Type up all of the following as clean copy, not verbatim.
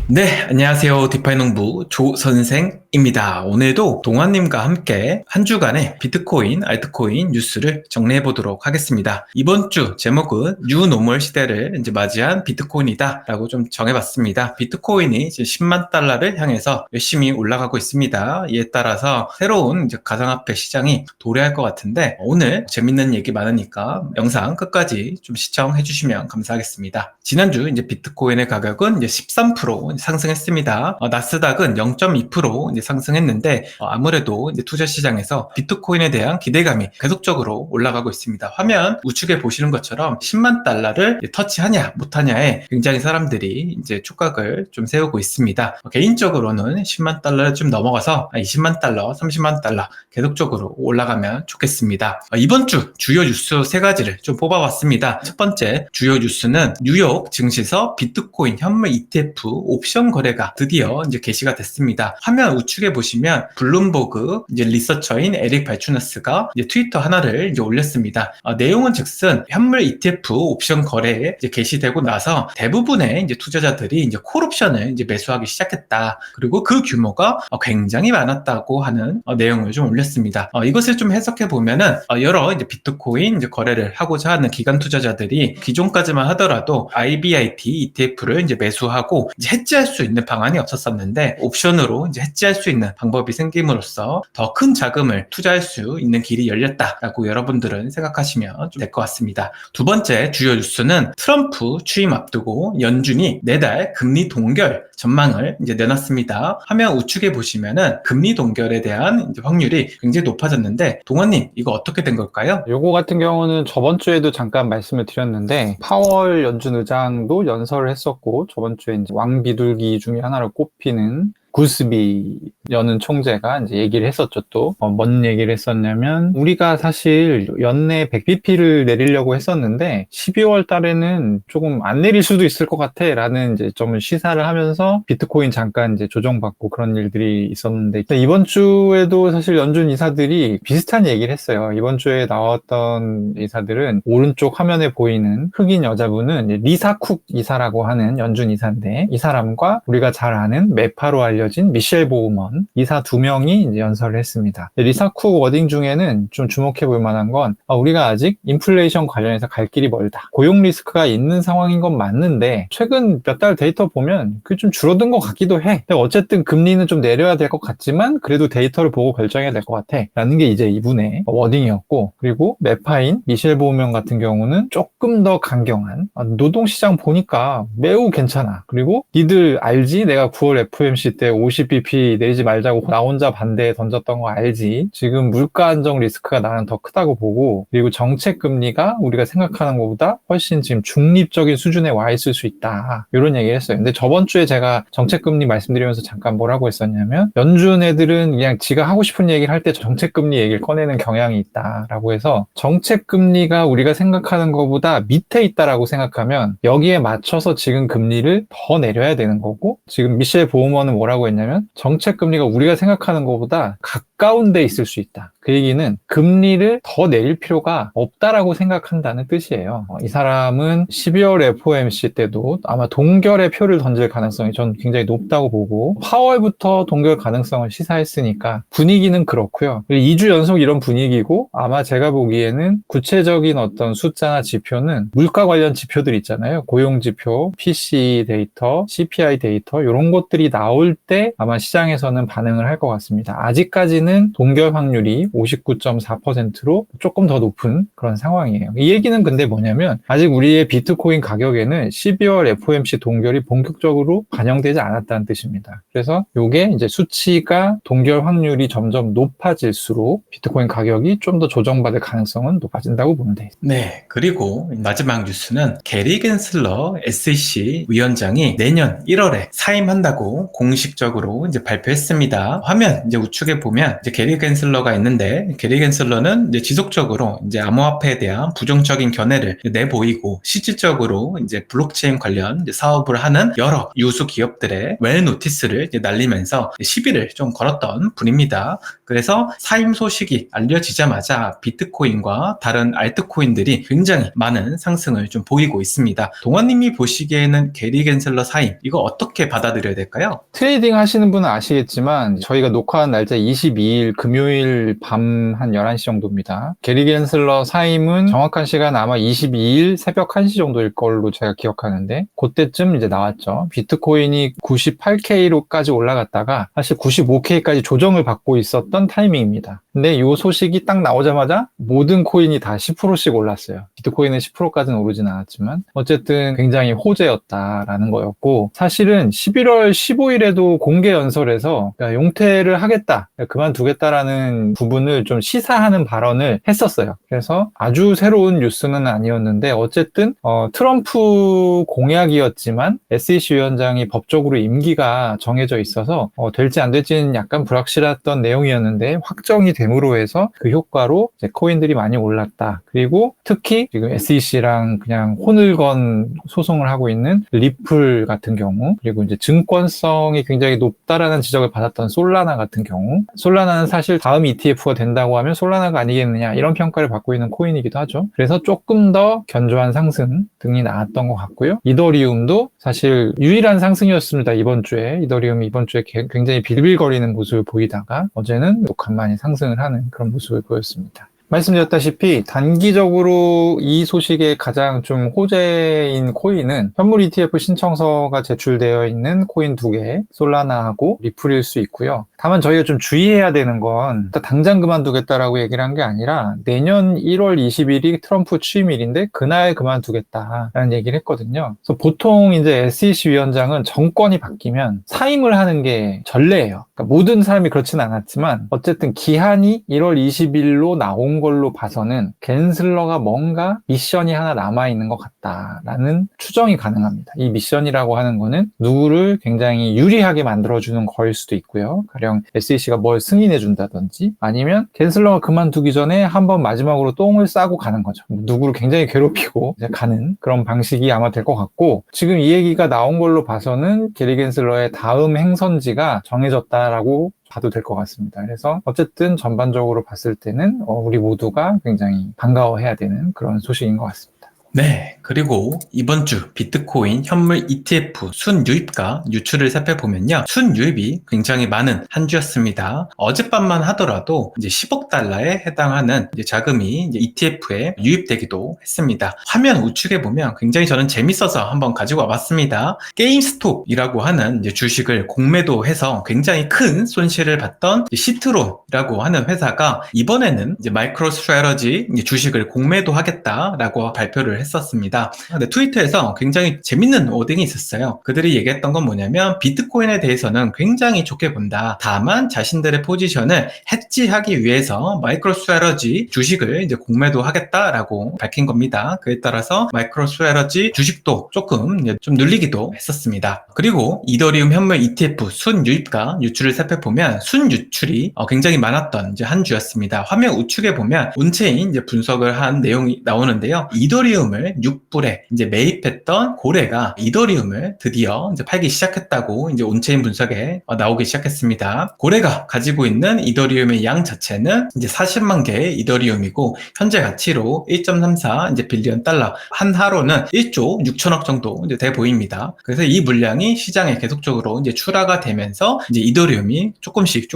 네, 안녕하세요. 디파이농부 조선생입니다. 오늘도 동환님과 함께 한 주간의 비트코인, 알트코인 뉴스를 정리해 보도록 하겠습니다. 이번 주 제목은 뉴노멀 시대를 이제 맞이한 비트코인이다 라고 좀 정해봤습니다. 비트코인이 이제 10만 달러를 향해서 열심히 올라가고 있습니다. 이에 따라서 새로운 이제 가상화폐 시장이 도래할 것 같은데 오늘 재밌는 얘기 많으니까 영상 끝까지 좀 시청해 주시면 감사하겠습니다. 지난주 이제 비트코인의 가격은 이제 13% 상승했습니다. 나스닥은 0.2% 이제 상승했는데 아무래도 이제 투자 시장에서 비트코인에 대한 기대감이 계속적으로 올라가고 있습니다. 화면 우측에 보시는 것처럼 10만 달러를 터치하냐 못하냐에 굉장히 사람들이 이제 촉각을 좀 세우고 있습니다. 개인적으로는 10만 달러를 좀 넘어가서 20만 달러, 30만 달러 계속적으로 올라가면 좋겠습니다. 이번 주 주요 뉴스 세 가지를 좀 뽑아봤습니다. 첫 번째 주요 뉴스는 뉴욕 증시에서 비트코인 현물 ETF 옵션 거래가 드디어 이제 개시가 됐습니다. 화면 우측에 보시면 블룸버그 이제 리서처인 에릭 발추너스가 이제 트위터 하나를 이제 올렸습니다. 내용은 즉슨 현물 ETF 옵션 거래에 이제 개시되고 나서 대부분의 이제 투자자들이 이제 콜옵션을 이제 매수하기 시작했다. 그리고 그 규모가 굉장히 많았다고 하는 내용을 좀 올렸습니다. 이것을 좀 해석해 보면은 여러 이제 비트코인 이제 거래를 하고자 하는 기관 투자자들이 기존까지만 하더라도 IBIT ETF를 이제 매수하고 이제 해지할 수 있는 방안이 없었었는데 옵션으로 이제 해지할 수 있는 방법이 생김으로써 더 큰 자금을 투자할 수 있는 길이 열렸다라고 여러분들은 생각하시면 좀 될 것 같습니다. 두 번째 주요 뉴스는 트럼프 취임 앞두고 연준이 내달 금리 동결 전망을 이제 내놨습니다. 화면 우측에 보시면은 금리 동결에 대한 이제 확률이 굉장히 높아졌는데 동원님 이거 어떻게 된 걸까요? 요거 같은 경우는 저번 주에도 잠깐 말씀을 드렸는데 파월 연준 의장도 연설을 했었고 저번 주에 이제 왕비둘기 중에 하나로 꼽히는 구스비 여는 총재가 이제 얘기를 했었죠. 또 뭔 얘기를 했었냐면 우리가 사실 연내 100bp를 내리려고 했었는데 12월 달에는 조금 안 내릴 수도 있을 것 같아 라는 이제 좀 시사를 하면서 비트코인 잠깐 이제 조정받고 그런 일들이 있었는데 이번 주에도 사실 연준 이사들이 비슷한 얘기를 했어요. 이번 주에 나왔던 이사들은 오른쪽 화면에 보이는 흑인 여자분은 리사 쿡 이사라고 하는 연준 이사인데 이 사람과 우리가 잘 아는 메파로 알려진 미셸 보우먼 이사 두 명이 이제 연설을 했습니다. 리사 쿡 워딩 중에는 좀 주목해 볼 만한 건 우리가 아직 인플레이션 관련해서 갈 길이 멀다. 고용 리스크가 있는 상황인 건 맞는데 최근 몇 달 데이터 보면 그게 좀 줄어든 것 같기도 해. 근데 어쨌든 금리는 좀 내려야 될 것 같지만 그래도 데이터를 보고 결정해야 될 것 같아. 라는 게 이제 이분의 워딩이었고 그리고 메파인 미셸 보우먼 같은 경우는 조금 더 강경한 노동시장 보니까 매우 괜찮아. 그리고 니들 알지? 내가 9월 FOMC 때 50bp 내리지 말자고 나 혼자 반대에 던졌던 거 알지? 지금 물가 안정 리스크가 나는 더 크다고 보고 그리고 정책 금리가 우리가 생각하는 것보다 훨씬 지금 중립적인 수준에 와 있을 수 있다. 이런 얘기를 했어요. 근데 저번 주에 제가 정책 금리 말씀드리면서 잠깐 뭐라고 했었냐면 연준 애들은 그냥 지가 하고 싶은 얘기를 할 때 정책 금리 얘기를 꺼내는 경향이 있다라고 해서 정책 금리가 우리가 생각하는 것보다 밑에 있다라고 생각하면 여기에 맞춰서 지금 금리를 더 내려야 되는 거고 지금 미셸 보우먼은 뭐라고 했냐면 정책 금리가 우리가 생각하는 것보다 가까운 데 있을 수 있다. 그 얘기는 금리를 더 내릴 필요가 없다라고 생각한다는 뜻이에요. 이 사람은 12월 FOMC 때도 아마 동결의 표를 던질 가능성이 전 굉장히 높다고 보고 4월부터 동결 가능성을 시사했으니까 분위기는 그렇고요. 2주 연속 이런 분위기고 아마 제가 보기에는 구체적인 어떤 숫자나 지표는 물가 관련 지표들 있잖아요. 고용 지표, PCE 데이터, CPI 데이터 이런 것들이 나올 때 아마 시장에서는 반응을 할 것 같습니다. 아직까지는 동결 확률이 59.4%로 조금 더 높은 그런 상황이에요. 이 얘기는 근데 뭐냐면 아직 우리의 비트코인 가격에는 12월 FOMC 동결이 본격적으로 반영되지 않았다는 뜻입니다. 그래서 이게 이제 수치가 동결 확률이 점점 높아질수록 비트코인 가격이 좀 더 조정받을 가능성은 높아진다고 보면 돼요. 네, 그리고 마지막 뉴스는 게리 겐슬러 SEC 위원장이 내년 1월에 사임한다고 공식적으로 공식적으로 이제 발표했습니다. 화면 이제 우측에 보면 이제 게리 겐슬러가 있는데, 게리 겐슬러는 이제 지속적으로 이제 암호화폐에 대한 부정적인 견해를 내보이고, 실질적으로 이제 블록체인 관련 이제 사업을 하는 여러 유수 기업들의 웰 노티스를 이제 날리면서 시비를 좀 걸었던 분입니다. 그래서 사임 소식이 알려지자마자 비트코인과 다른 알트코인들이 굉장히 많은 상승을 좀 보이고 있습니다. 동환님이 보시기에는 게리 겐슬러 사임, 이거 어떻게 받아들여야 될까요? 트레이딩 하시는 분은 아시겠지만 저희가 녹화한 날짜 22일 금요일 밤 한 11시 정도입니다. 게리 겐슬러 사임은 정확한 시간 아마 22일 새벽 1시 정도일 걸로 제가 기억하는데, 그때쯤 이제 나왔죠. 비트코인이 98K로까지 올라갔다가 사실 95K까지 조정을 받고 있었던 타이밍입니다. 근데 이 소식이 딱 나오자마자 모든 코인이 다 10%씩 올랐어요. 비트코인은 10%까지는 오르진 않았지만 어쨌든 굉장히 호재였다라는 거였고, 사실은 11월 15일에도 공개 연설에서 용퇴를 하겠다, 그만두겠다라는 부분을 좀 시사하는 발언을 했었어요. 그래서 아주 새로운 뉴스는 아니었는데 어쨌든 트럼프 공약이었지만 SEC 위원장이 법적으로 임기가 정해져 있어서 될지 안 될지는 약간 불확실했던 내용이었는데, 확정이 됨으로 해서 그 효과로 이제 코인들이 많이 올랐다. 그리고 특히 지금 SEC랑 그냥 혼을 건 소송을 하고 있는 리플 같은 경우, 그리고 이제 증권성이 굉장히 높다라는 지적을 받았던 솔라나 같은 경우, 솔라나는 사실 다음 ETF가 된다고 하면 솔라나가 아니겠느냐 이런 평가를 받고 있는 코인이기도 하죠. 그래서 조금 더 견조한 상승 등이 나왔던 것 같고요. 이더리움도 사실 유일한 상승이었습니다. 이번 주에 이더리움이 이번 주에 굉장히 빌빌거리는 모습을 보이다가 어제는 간만에 상승을 하는 그런 모습을 보였습니다. 말씀드렸다시피 단기적으로 이 소식의 가장 좀 호재인 코인은 현물 ETF 신청서가 제출되어 있는 코인 2개, 솔라나하고 리플일 수 있고요. 다만 저희가 좀 주의해야 되는 건 당장 그만두겠다라고 얘기를 한 게 아니라 내년 1월 20일이 트럼프 취임일인데 그날 그만두겠다라는 얘기를 했거든요. 그래서 보통 이제 SEC 위원장은 정권이 바뀌면 사임을 하는 게 전례예요. 그러니까 모든 사람이 그렇지는 않았지만 어쨌든 기한이 1월 20일로 나온 걸로 봐서는 겐슬러가 뭔가 미션이 하나 남아있는 것 같다라는 추정이 가능합니다. 이 미션이라고 하는 거는 누구를 굉장히 유리하게 만들어주는 거일 수도 있고요. 가령 SEC가 뭘 승인해준다든지, 아니면 겐슬러가 그만두기 전에 한번 마지막으로 똥을 싸고 가는 거죠. 누구를 굉장히 괴롭히고 이제 가는 그런 방식이 아마 될 것 같고, 지금 이 얘기가 나온 걸로 봐서는 게리 겐슬러의 다음 행선지가 정해졌다라고 봐도 될 것 같습니다. 그래서 어쨌든 전반적으로 봤을 때는 우리 모두가 굉장히 반가워해야 되는 그런 소식인 것 같습니다. 네, 그리고 이번 주 비트코인 현물 ETF 순유입과 유출을 살펴보면요, 순유입이 굉장히 많은 한 주였습니다. 어젯밤만 하더라도 이제 10억 달러에 해당하는 이제 자금이 이제 ETF에 유입되기도 했습니다. 화면 우측에 보면 굉장히 저는 재밌어서 한번 가지고 와봤습니다. 게임스톱이라고 하는 이제 주식을 공매도해서 굉장히 큰 손실을 봤던 시트론이라고 하는 회사가 이번에는 이제 마이크로 스트래러지 주식을 공매도하겠다라고 발표를 했었습니다. 근데 트위터에서 굉장히 재밌는 워딩이 있었어요. 그들이 얘기했던 건 뭐냐면, 비트코인에 대해서는 굉장히 좋게 본다. 다만 자신들의 포지션을 해지하기 위해서 마이크로 스트래러지 주식을 이제 공매도 하겠다라고 밝힌 겁니다. 그에 따라서 마이크로 스트래러지 주식도 조금 좀 눌리기도 했었습니다. 그리고 이더리움 현물 ETF 순유입과 유출을 살펴보면 순유출이 굉장히 많았던 이제 한 주였습니다. 화면 우측에 보면 온체인 이제 분석을 한 내용이 나오는데요. 이더리움을 6불에 이제 매입했던 고래가 이더리움을 드디어 이제 팔기 시작했다고 이제 온체인 분석에 나오기 시작했습니다. 고래가 가지고 있는 이더리움의 양 자체는 이제 40만 개의 이더리움이고, 현재 가치로 1.34 이제 빌리언 달러, 한 하로는 1조 6천억 정도 이제 돼 보입니다. 그래서 이 물량이 시장에 계속적으로 이제 출하가 되면서 이제 이더리움이 조금씩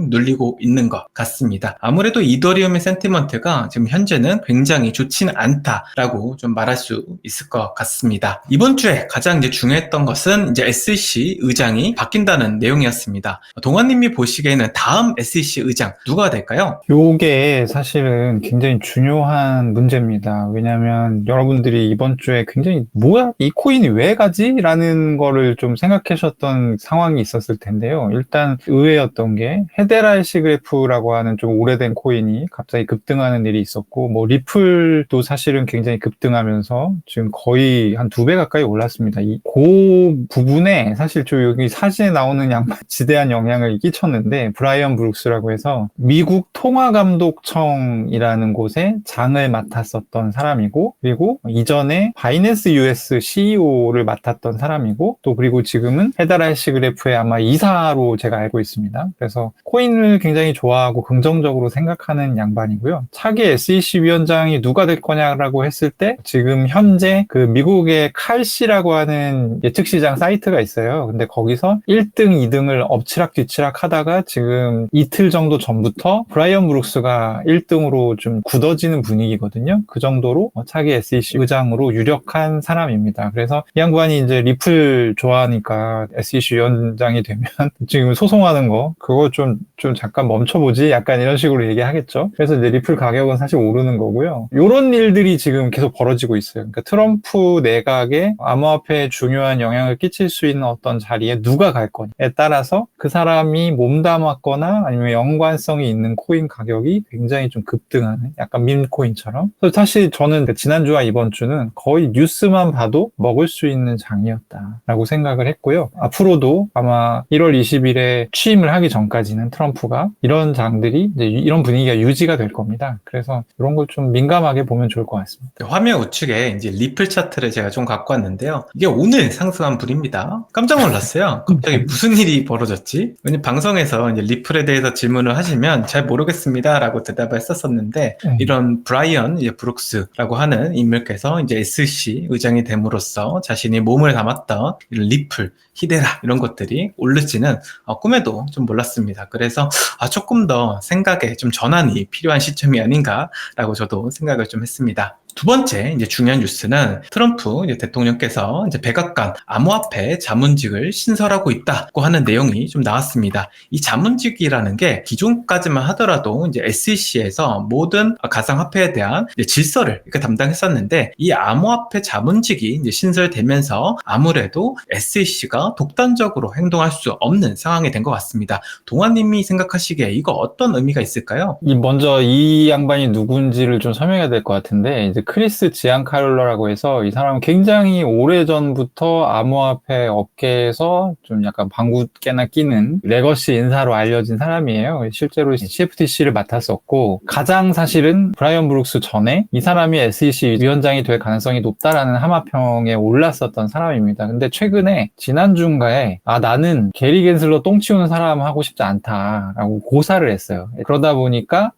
눌리고 있는 것 같습니다. 아무래도 이더리움의 센티먼트가 지금 현재는 굉장히 좋지는 않다라고 좀 말할 수 있을 것 같습니다. 이번 주에 가장 이제 중요했던 것은 이제 SEC 의장이 바뀐다는 내용이었습니다. 동환님이 보시기에는 다음 SEC 의장 누가 될까요? 요게 사실은 굉장히 중요한 문제입니다. 왜냐하면 여러분들이 이번 주에 굉장히 뭐야? 이 코인이 왜 가지? 라는 거를 좀 생각하셨던 상황이 있었을 텐데요. 일단 의외였던 게 헤데라 시그래프라고 하는 좀 오래된 코인이 갑자기 급등하는 일이 있었고, 뭐 리플도 사실은 굉장히 급등 급등하면서 지금 거의 한 2배 가까이 올랐습니다. 그 부분에 사실 저 여기 사진에 나오는 양반 지대한 영향을 끼쳤는데, 브라이언 브룩스라고 해서 미국 통화감독청이라는 곳에 장을 맡았었던 사람이고, 그리고 이전에 바이낸스 US CEO를 맡았던 사람이고, 또 그리고 지금은 헤다랄시그래프의 아마 이사로 제가 알고 있습니다. 그래서 코인을 굉장히 좋아하고 긍정적으로 생각하는 양반이고요. 차기 SEC 위원장이 누가 될 거냐라고 했을 때 지금 현재 그 미국의 칼시라고 하는 예측시장 사이트가 있어요. 근데 거기서 1등, 2등을 엎치락뒤치락 하다가 지금 이틀 정도 전부터 브라이언 브룩스가 1등으로 좀 굳어지는 분위기거든요. 그 정도로 차기 SEC 의장으로 유력한 사람입니다. 그래서 이 양반이 이제 리플 좋아하니까 SEC 위원장이 되면 지금 소송하는 거 그거 좀 잠깐 멈춰보지, 약간 이런 식으로 얘기하겠죠. 그래서 이제 리플 가격은 사실 오르는 거고요. 이런 일들이 지금 계속 벌어지고 있어요. 그러니까 트럼프 내각에 암호화폐에 중요한 영향을 끼칠 수 있는 어떤 자리에 누가 갈 거냐에 따라서 그 사람이 몸담았거나 아니면 연관성이 있는 코인 가격이 굉장히 좀 급등하는, 약간 밈코인처럼. 그래서 사실 저는 지난주와 이번 주는 거의 뉴스만 봐도 먹을 수 있는 장이었다라고 생각을 했고요. 앞으로도 아마 1월 20일에 취임을 하기 전까지는 트럼프가 이런 장들이 이제 이런 분위기가 유지가 될 겁니다. 그래서 이런 걸 좀 민감하게 보면 좋을 것 같습니다. 화면 우측에 이제 리플 차트를 제가 좀 갖고 왔는데요. 이게 오늘 상승한 분입니다. 깜짝 놀랐어요. 갑자기 무슨 일이 벌어졌지? 왜냐면 방송에서 이제 리플에 대해서 질문을 하시면 잘 모르겠습니다라고 대답을 했었었는데, 이런 브라이언 이제 브룩스라고 하는 인물께서 이제 SEC 의장이 됨으로써 자신이 몸을 담았던 이런 리플, 히데라 이런 것들이 오르지는 꿈에도 좀 몰랐습니다. 그래서 조금 더 생각에 좀 전환이 필요한 시점이 아닌가라고 저도 생각을 좀 했습니다. 두 번째 이제 중요한 뉴스는 트럼프 이제 대통령께서 이제 백악관 암호화폐 자문직을 신설하고 있다고 하는 내용이 좀 나왔습니다. 이 자문직이라는 게 기존까지만 하더라도 이제 SEC에서 모든 가상화폐에 대한 이제 질서를 이렇게 담당했었는데, 이 암호화폐 자문직이 이제 신설되면서 아무래도 SEC가 독단적으로 행동할 수 없는 상황이 된 것 같습니다. 동아님이 생각하시기에 이거 어떤 의미가 있을까요? 먼저 이 양반이 누군지를 좀 설명해야 될 것 같은데, 이제 크리스 지안카를로라고 해서 이 사람은 굉장히 오래전부터 암호화폐 업계에서 좀 약간 방귀깨나 끼는 레거시 인사로 알려진 사람이에요. 실제로 CFTC를 맡았었고, 가장 사실은 브라이언 브룩스 전에 이 사람이 SEC 위원장이 될 가능성이 높다라는 하마평에 올랐었던 사람입니다. 근데 최근에 지난주인가에 나는 게리 겐슬러 똥 치우는 사람 하고 싶지 않다라고 고사를 했어요. 그러다 보니까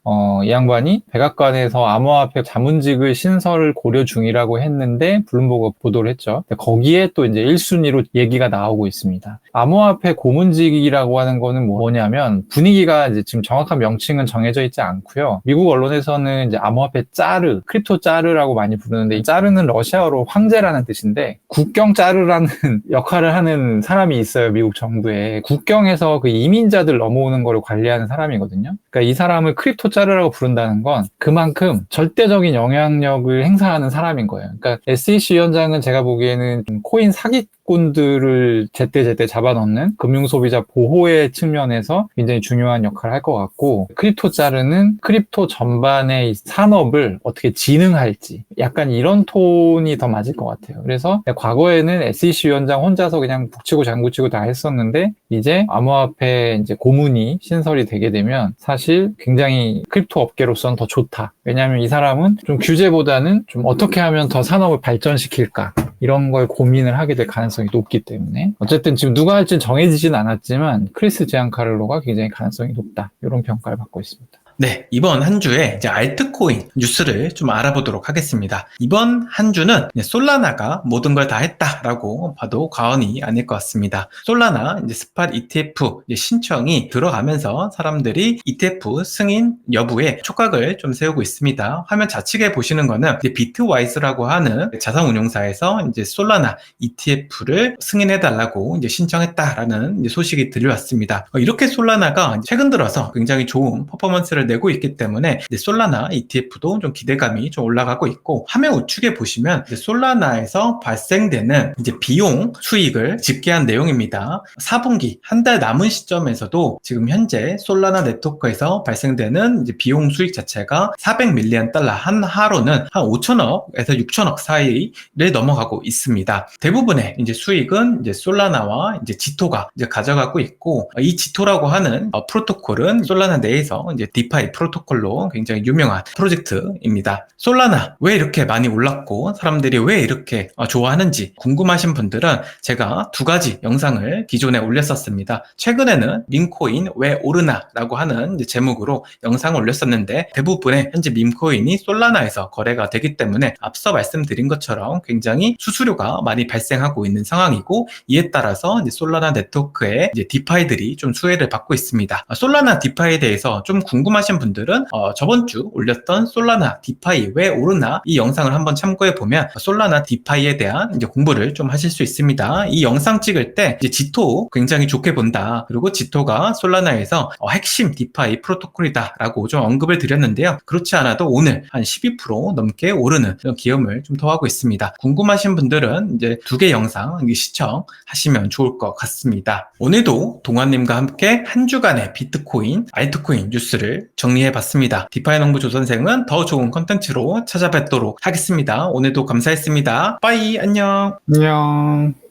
이 양반이 백악관에서 암호화폐 자문직을 신설을 고려 중이라고 했는데 블룸버그가 보도를 했죠. 거기에 또 이제 1순위로 얘기가 나오고 있습니다. 암호화폐 고문직이라고 하는 거는 뭐냐면, 분위기가 이제 지금 정확한 명칭은 정해져 있지 않고요. 미국 언론에서는 이제 암호화폐 짜르, 크립토 짜르라고 많이 부르는데, 이 짜르는 러시아어로 황제라는 뜻인데, 국경 짜르라는 역할을 하는 사람이 있어요. 미국 정부에. 국경에서 그 이민자들 넘어오는 거를 관리하는 사람이거든요. 그러니까 이 사람을 크립토 짜르라고 부른다는 건 그만큼 절대적인 영향력을 행사하는 사람인 거예요. 그러니까 SEC 위원장은 제가 보기에는 코인 사기꾼들을 제때제때 잡아넣는 금융소비자 보호의 측면에서 굉장히 중요한 역할을 할 것 같고, 크립토 짜르는 크립토 전반의 산업을 어떻게 진흥할지, 약간 이런 톤이 더 맞을 것 같아요. 그래서 과거에는 SEC 위원장 혼자서 그냥 북치고 장구치고 다 했었는데, 이제 암호화폐 이제 고문이 신설이 되게 되면 사실 굉장히 크립토 업계로서는 더 좋다. 왜냐하면 이 사람은 좀 규제보다는 좀 어떻게 하면 더 산업을 발전시킬까, 이런 걸 고민을 하게 될 가능성이 높기 때문에, 어쨌든 지금 누가 할지는 정해지진 않았지만 크리스 지안카를로가 굉장히 가능성이 높다, 이런 평가를 받고 있습니다. 네, 이번 한 주에 이제 알트코인 뉴스를 좀 알아보도록 하겠습니다. 이번 한 주는 솔라나가 모든 걸 다 했다라고 봐도 과언이 아닐 것 같습니다. 솔라나 이제 스팟 ETF 이제 신청이 들어가면서 사람들이 ETF 승인 여부에 촉각을 좀 세우고 있습니다. 화면 좌측에 보시는 거는 이제 비트와이즈라고 하는 자산운용사에서 이제 솔라나 ETF를 승인해달라고 이제 신청했다라는 이제 소식이 들려왔습니다. 이렇게 솔라나가 최근 들어서 굉장히 좋은 퍼포먼스를 성과를 내고 있기 때문에 이제 솔라나 ETF도 좀 기대감이 좀 올라가고 있고, 화면 우측에 보시면 이제 솔라나에서 발생되는 이제 비용 수익을 집계한 내용입니다. 4분기 한 달 남은 시점에서도 지금 현재 솔라나 네트워크에서 발생되는 이제 비용 수익 자체가 400밀리언 달러, 한 하루는 한 5천억에서 6천억 사이를 넘어가고 있습니다. 대부분의 이제 수익은 이제 솔라나와 이제 지토가 이제 가져가고 있고, 이 지토라고 하는 프로토콜은 솔라나 내에서 이제 디파이 프로토콜로 굉장히 유명한 프로젝트입니다. 솔라나 왜 이렇게 많이 올랐고 사람들이 왜 이렇게 좋아하는지 궁금하신 분들은 제가 두 가지 영상을 기존에 올렸었습니다. 최근에는 밈코인 왜 오르나 라고 하는 이제 제목으로 영상을 올렸었는데, 대부분의 현재 밈코인이 솔라나에서 거래가 되기 때문에 앞서 말씀드린 것처럼 굉장히 수수료가 많이 발생하고 있는 상황이고, 이에 따라서 이제 솔라나 네트워크의 이제 디파이들이 좀 수혜를 받고 있습니다. 솔라나 디파이에 대해서 좀 궁금하신 분들은 저번 주 올렸던 솔라나 디파이 왜 오르나 이 영상을 한번 참고해 보면 솔라나 디파이에 대한 이제 공부를 좀 하실 수 있습니다. 이 영상 찍을 때 이제 지토 굉장히 좋게 본다, 그리고 지토가 솔라나에서 핵심 디파이 프로토콜이다 라고 좀 언급을 드렸는데요. 그렇지 않아도 오늘 한 12% 넘게 오르는 그런 기염을 좀 더하고 있습니다. 궁금하신 분들은 이제 두 개 영상 시청하시면 좋을 것 같습니다. 오늘도 동환님과 함께 한 주간의 비트코인, 알트코인 뉴스를 정리해 봤습니다. 디파이 농부 조선생은 더 좋은 컨텐츠로 찾아뵙도록 하겠습니다. 오늘도 감사했습니다. 빠이, 안녕. 안녕.